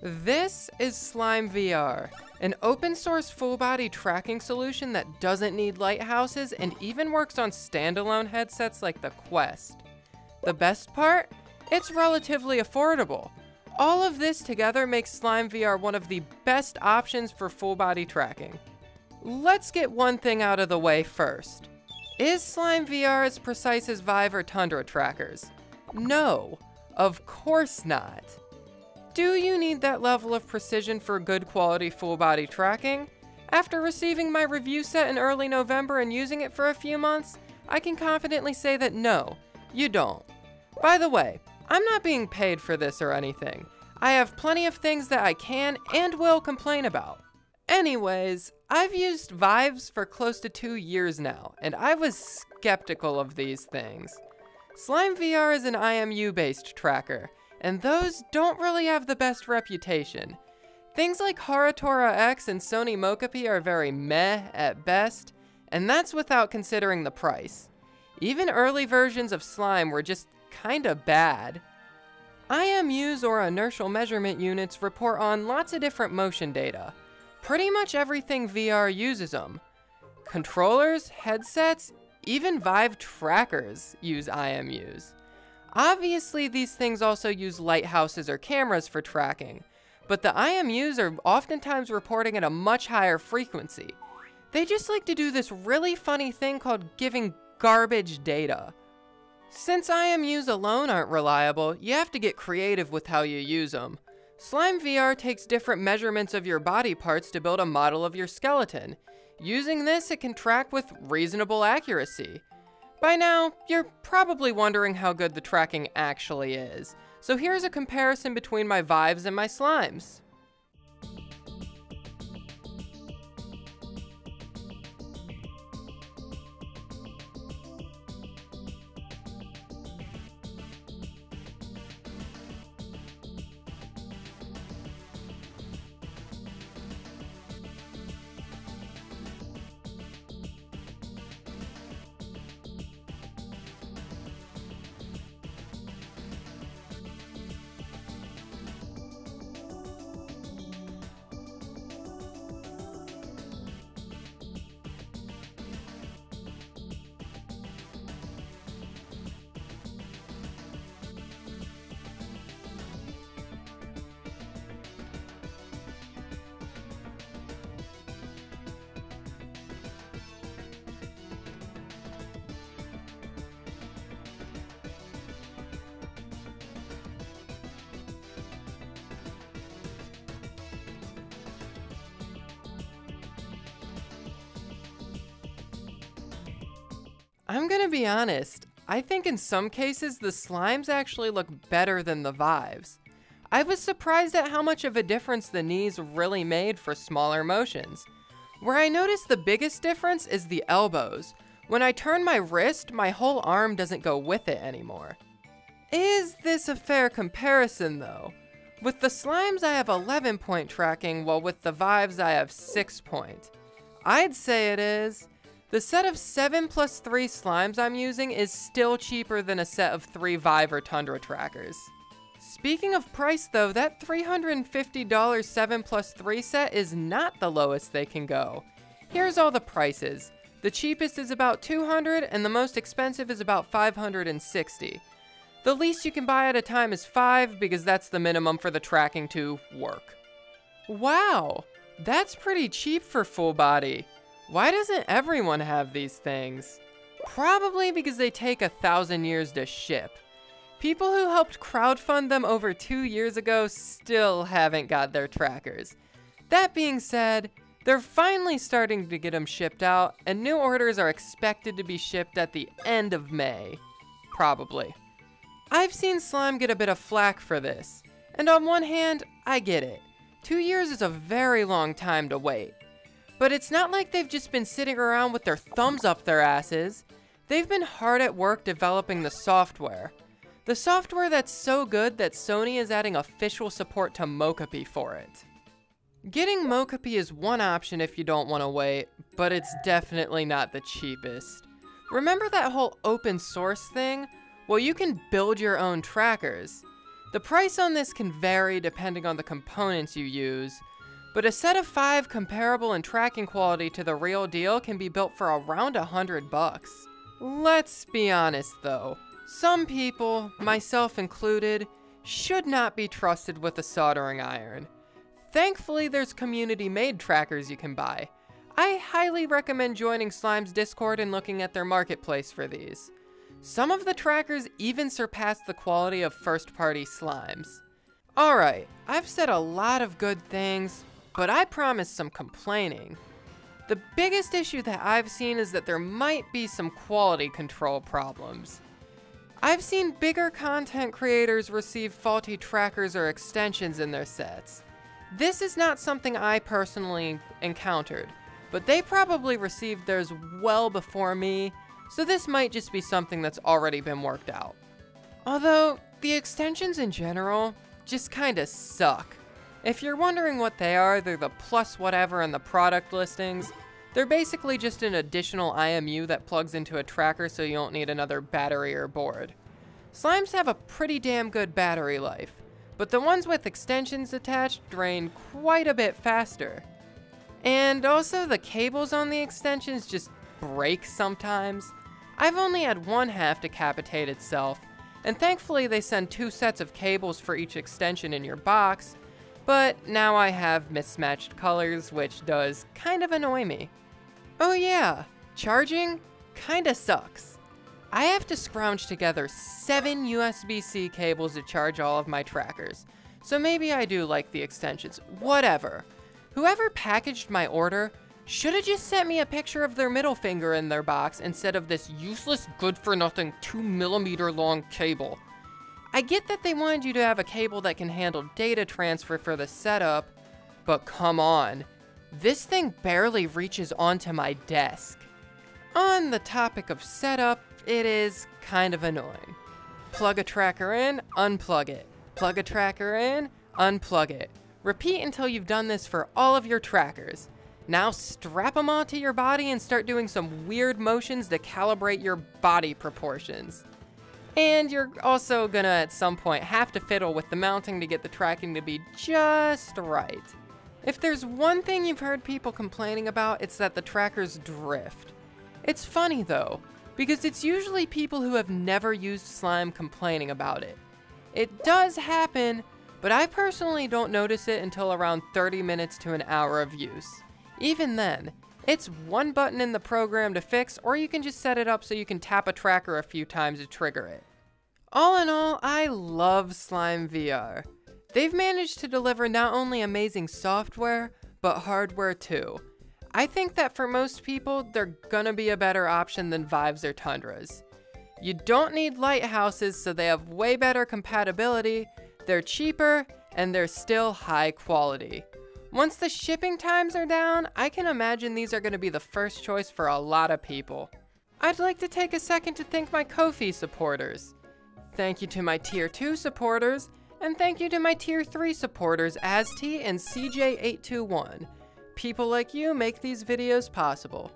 This is SlimeVR, an open source full body tracking solution that doesn't need lighthouses and even works on standalone headsets like the Quest. The best part? It's relatively affordable. All of this together makes SlimeVR one of the best options for full body tracking. Let's get one thing out of the way first. Is SlimeVR as precise as Vive or Tundra trackers? No, of course not. Do you need that level of precision for good quality full body tracking? After receiving my review set in early November and using it for a few months, I can confidently say that no, you don't. By the way, I'm not being paid for this or anything. I have plenty of things that I can and will complain about. Anyways, I've used Vives for close to 2 years now, and I was skeptical of these things. SlimeVR is an IMU-based tracker, and those don't really have the best reputation. Things like Haratora X and Sony Mokapi are very meh at best, and that's without considering the price. Even early versions of Slime were just kinda bad. IMUs or inertial measurement units report on lots of different motion data. Pretty much everything VR uses them. Controllers, headsets, even Vive Trackers use IMUs. Obviously, these things also use lighthouses or cameras for tracking, but the IMUs are oftentimes reporting at a much higher frequency. They just like to do this really funny thing called giving garbage data. Since IMUs alone aren't reliable, you have to get creative with how you use them. SlimeVR takes different measurements of your body parts to build a model of your skeleton. Using this, it can track with reasonable accuracy. By now, you're probably wondering how good the tracking actually is, so here's a comparison between my Vives and my Slimes. I'm gonna be honest, I think in some cases the Slimes actually look better than the Vives. I was surprised at how much of a difference the knees really made for smaller motions. Where I noticed the biggest difference is the elbows. When I turn my wrist, my whole arm doesn't go with it anymore. Is this a fair comparison though? With the Slimes I have 11-point tracking, while with the Vives I have 6-point. I'd say it is. The set of 7 plus 3 Slimes I'm using is still cheaper than a set of 3 Vive or Tundra trackers. Speaking of price though, that $350 7 plus 3 set is not the lowest they can go. Here's all the prices. The cheapest is about $200 and the most expensive is about $560. The least you can buy at a time is 5 because that's the minimum for the tracking to work. Wow, that's pretty cheap for full body. Why doesn't everyone have these things? Probably because they take 1,000 years to ship. People who helped crowdfund them over 2 years ago still haven't got their trackers. That being said, they're finally starting to get them shipped out, and new orders are expected to be shipped at the end of May. Probably. I've seen Slime get a bit of flack for this, and on one hand, I get it. 2 years is a very long time to wait. But it's not like they've just been sitting around with their thumbs up their asses. They've been hard at work developing the software. The software that's so good that Sony is adding official support to Mokapi for it. Getting Mokapi is one option if you don't want to wait, but it's definitely not the cheapest. Remember that whole open source thing? Well, you can build your own trackers. The price on this can vary depending on the components you use, but a set of 5 comparable in tracking quality to the real deal can be built for around $100. Let's be honest though, some people, myself included, should not be trusted with a soldering iron. Thankfully, there's community-made trackers you can buy. I highly recommend joining Slime's Discord and looking at their marketplace for these. Some of the trackers even surpass the quality of first-party slimes. Alright, I've said a lot of good things, but I promise some complaining. The biggest issue that I've seen is that there might be some quality control problems. I've seen bigger content creators receive faulty trackers or extensions in their sets. This is not something I personally encountered, but they probably received theirs well before me, so this might just be something that's already been worked out. Although, the extensions in general just kinda suck. If you're wondering what they are, they're the plus whatever in the product listings. They're basically just an additional IMU that plugs into a tracker so you don't need another battery or board. Slimes have a pretty damn good battery life, but the ones with extensions attached drain quite a bit faster. And also the cables on the extensions just break sometimes. I've only had one half decapitate itself, and thankfully they send 2 sets of cables for each extension in your box, but now I have mismatched colors, which does kind of annoy me. Oh yeah, charging kinda sucks. I have to scrounge together 7 USB-C cables to charge all of my trackers, so maybe I do like the extensions, whatever. Whoever packaged my order should have just sent me a picture of their middle finger in their box instead of this useless good-for-nothing 2mm long cable. I get that they wanted you to have a cable that can handle data transfer for the setup, but come on, this thing barely reaches onto my desk. On the topic of setup, it is kind of annoying. Plug a tracker in, unplug it. Plug a tracker in, unplug it. Repeat until you've done this for all of your trackers. Now strap them onto your body and start doing some weird motions to calibrate your body proportions. And you're also gonna at some point have to fiddle with the mounting to get the tracking to be just right. If there's one thing you've heard people complaining about, it's that the trackers drift. It's funny though, because it's usually people who have never used Slime complaining about it. It does happen, but I personally don't notice it until around 30 minutes to an hour of use. Even then, it's one button in the program to fix, or you can just set it up so you can tap a tracker a few times to trigger it. All in all, I love SlimeVR. They've managed to deliver not only amazing software, but hardware too. I think that for most people, they're gonna be a better option than Vives or Tundras. You don't need lighthouses, so they have way better compatibility, they're cheaper, and they're still high quality. Once the shipping times are down, I can imagine these are gonna be the first choice for a lot of people. I'd like to take a second to thank my Ko-fi supporters. Thank you to my Tier 2 supporters, and thank you to my Tier 3 supporters, AsT and CJ821. People like you make these videos possible.